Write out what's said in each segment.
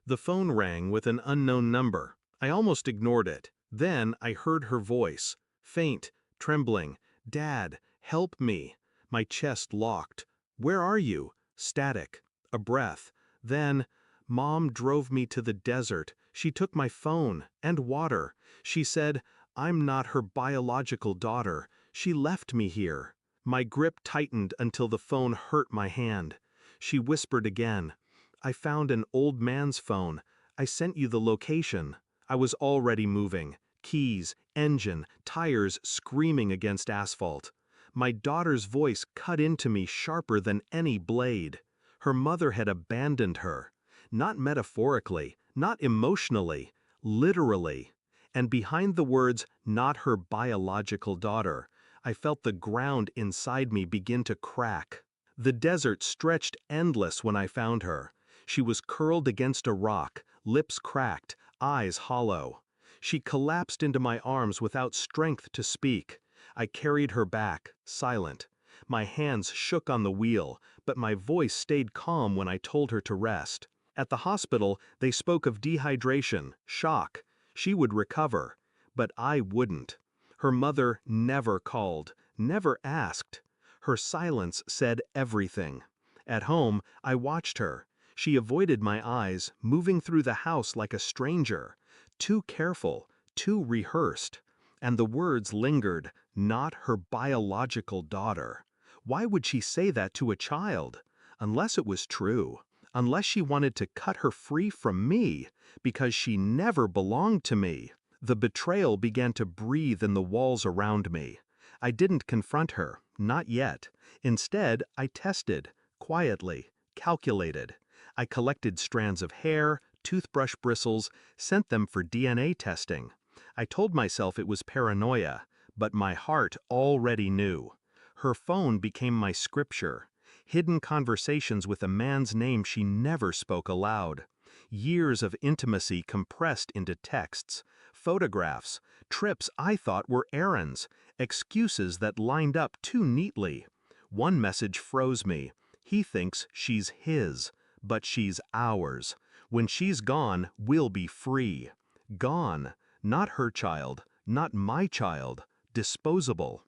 The phone rang with an unknown number. I almost ignored it. Then I heard her voice. Faint, trembling. "Dad, help me." My chest locked. "Where are you?" Static. A breath. Then, "Mom drove me to the desert. She took my phone and water. She said, 'I'm not her biological daughter. She left me here.'" My grip tightened until the phone hurt my hand. She whispered again, "I found an old man's phone. I sent you the location." I was already moving. Keys, engine, tires screaming against asphalt. My daughter's voice cut into me sharper than any blade. Her mother had abandoned her. Not metaphorically, not emotionally, literally. And behind the words, "not her biological daughter," I felt the ground inside me begin to crack. The desert stretched endless when I found her. She was curled against a rock, lips cracked, eyes hollow. She collapsed into my arms without strength to speak. I carried her back, silent. My hands shook on the wheel, but my voice stayed calm when I told her to rest. At the hospital, they spoke of dehydration, shock. She would recover, but I wouldn't. Her mother never called, never asked. Her silence said everything. At home, I watched her. She avoided my eyes, moving through the house like a stranger. Too careful, too rehearsed. And the words lingered, "not her biological daughter." Why would she say that to a child? Unless it was true. Unless she wanted to cut her free from me, because she never belonged to me. The betrayal began to breathe in the walls around me. I didn't confront her, not yet. Instead, I tested, quietly, calculated. I collected strands of hair, toothbrush bristles, sent them for DNA testing. I told myself it was paranoia, but my heart already knew. Her phone became my scripture. Hidden conversations with a man's name she never spoke aloud. Years of intimacy compressed into texts, photographs, trips I thought were errands, excuses that lined up too neatly. One message froze me. He thinks she's his, but she's ours. When she's gone, we'll be free. Gone. Not her child, not my child. Disposable.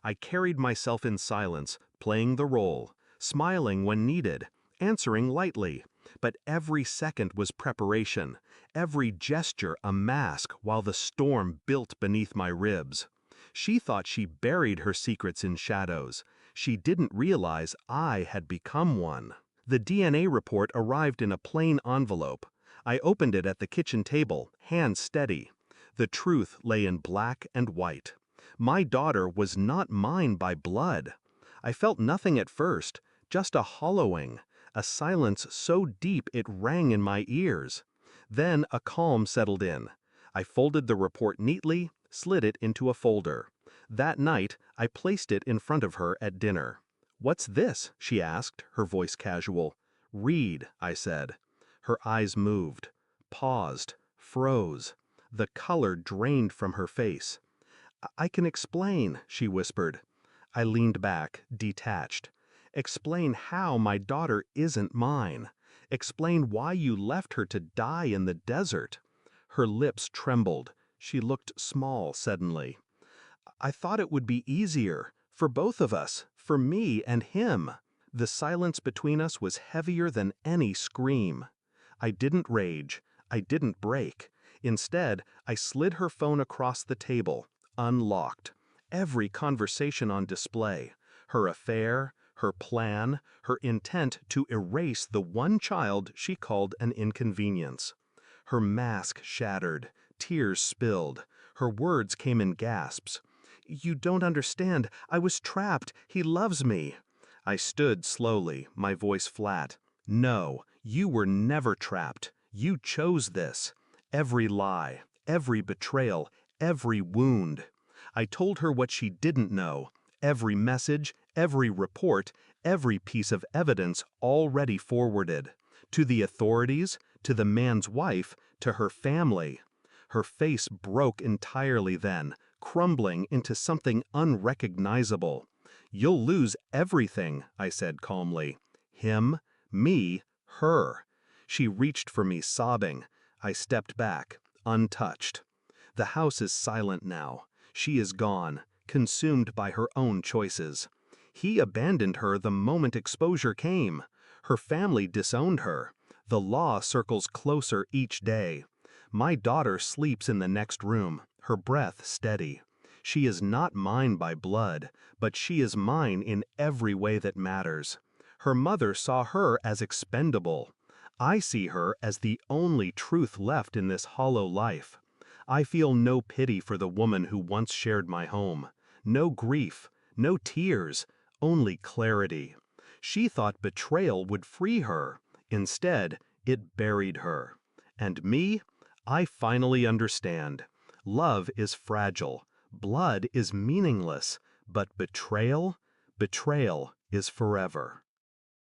I carried myself in silence, playing the role, smiling when needed, answering lightly. But every second was preparation, every gesture a mask while the storm built beneath my ribs. She thought she buried her secrets in shadows. She didn't realize I had become one. The DNA report arrived in a plain envelope. I opened it at the kitchen table, hands steady. The truth lay in black and white. My daughter was not mine by blood. I felt nothing at first, just a hollowing, a silence so deep it rang in my ears. Then a calm settled in. I folded the report neatly, slid it into a folder. That night, I placed it in front of her at dinner. "What's this?" she asked, her voice casual. "Read," I said. Her eyes moved, paused, froze. The color drained from her face. "I can explain," she whispered. I leaned back, detached. "Explain how my daughter isn't mine. Explain why you left her to die in the desert." Her lips trembled. She looked small suddenly. "I thought it would be easier, for both of us, for me and him." The silence between us was heavier than any scream. I didn't rage. I didn't break. Instead, I slid her phone across the table, unlocked. Every conversation on display. Her affair, her plan, her intent to erase the one child she called an inconvenience. Her mask shattered, tears spilled. Her words came in gasps. "You don't understand. I was trapped. He loves me." I stood slowly, my voice flat. "No, you were never trapped. You chose this. Every lie, every betrayal, every wound." I told her what she didn't know. Every message, every report, every piece of evidence already forwarded. To the authorities, to the man's wife, to her family. Her face broke entirely then, crumbling into something unrecognizable. "You'll lose everything," I said calmly. "Him, me, her." She reached for me sobbing. I stepped back, untouched. The house is silent now. She is gone, consumed by her own choices. He abandoned her the moment exposure came. Her family disowned her. The law circles closer each day. My daughter sleeps in the next room, her breath steady. She is not mine by blood, but she is mine in every way that matters. Her mother saw her as expendable. I see her as the only truth left in this hollow life. I feel no pity for the woman who once shared my home. No grief, no tears, only clarity. She thought betrayal would free her. Instead, it buried her. And me? I finally understand. Love is fragile. Blood is meaningless. But betrayal? Betrayal is forever.